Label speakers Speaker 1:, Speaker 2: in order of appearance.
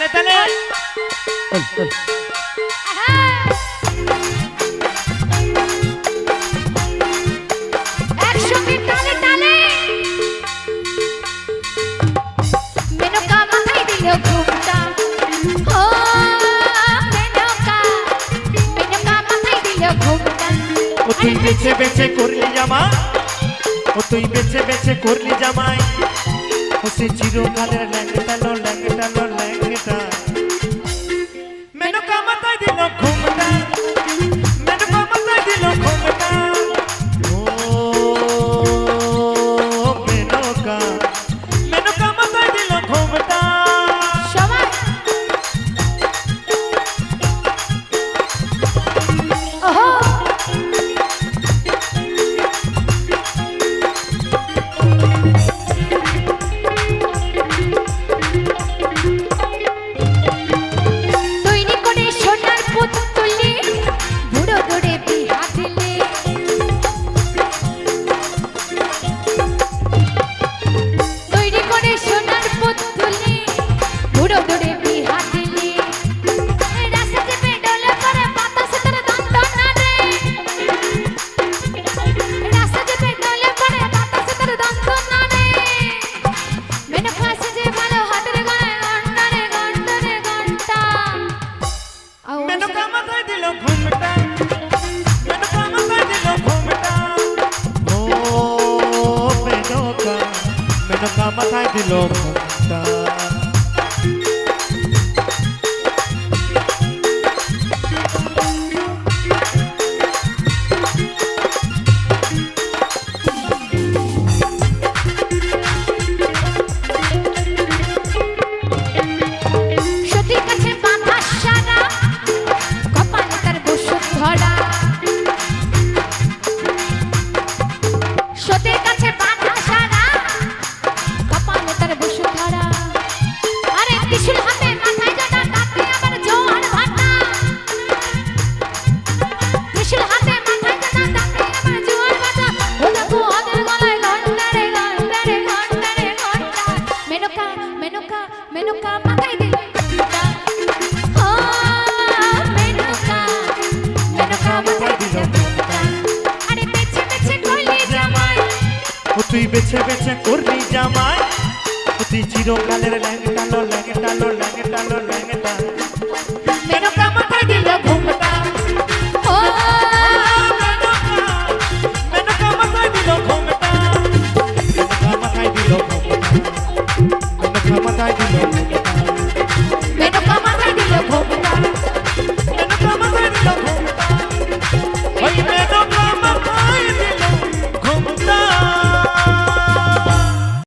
Speaker 1: তালে তালে
Speaker 2: একসঙ্গে তালে তালে মেনকা মাথায় দিল ঘুমটা ও মেনকা মাথায় দিল ঘুমটা
Speaker 1: ও তুই বেছে বেছে করলি জামা ও তুই বেছে বেছে করলি জামাই ও সে চিরকালের ল্যাংটা লো ল্যাংটা লো ল্যাংটা মেনকা মাথায় দিল ঘুমটা মেনকা মাথায় দিল ঘুমটা ও মেনকা মেনকা মাথায় দিল ঘুমটা
Speaker 2: সবাই ওহো তৈরি করে সোনার পুতুলে বুড়ো দৌড়ে বিহা দিলে তৈরি করে সোনার পুতুলে বুড়ো দৌড়ে বিহা দিলে রাস্তা চেপে ডলে করে বাতাসে তোর দন্ত না রে রাস্তা চেপে ডলে করে বাতাসে তোর দন্ত না রে মেনে ফাঁসে যে ভালো হাতের গলায় ঘন্টা রে ঘন্টা রে ঘন্টা
Speaker 1: মেনকা মাথায় দিল ঘুমটা মেনকা মাথায় দিল ঘুমটা ও মেনকা মেনকা মাথায় দিল ঘুমটা
Speaker 2: সতীর কাছে বাঁধা সারা কপালে তার বসুন্ধরা সতীর কাছে বাঁধা সারা কপালে তার বসুন্ধরা আরে ত্রিশূল হাতে মাথায় জটা তাতে আবার জোয়ার ভাটা ত্রিশূল হাতে মাথায় জটা তাতে আবার জোয়ার ভাটা ও দেখো ওদের গলায় ঘন্টা রে ঘন্টা রে ঘন্টা রে ঘন্টা মেনকা মেনকা মেনকা মাথায় দিল ঘন্টা ও মেনকা মেনকা মাথায় দিল ঘন্টা আরে বেছে বেছে করলি জামাই
Speaker 1: ও তুই বেছে বেছে করলি জামাই ও তুই চিরকালের ল্যাংটা লো ল্যাংটা লো ল্যাংটা লো ল্যাংটা
Speaker 2: মেনকা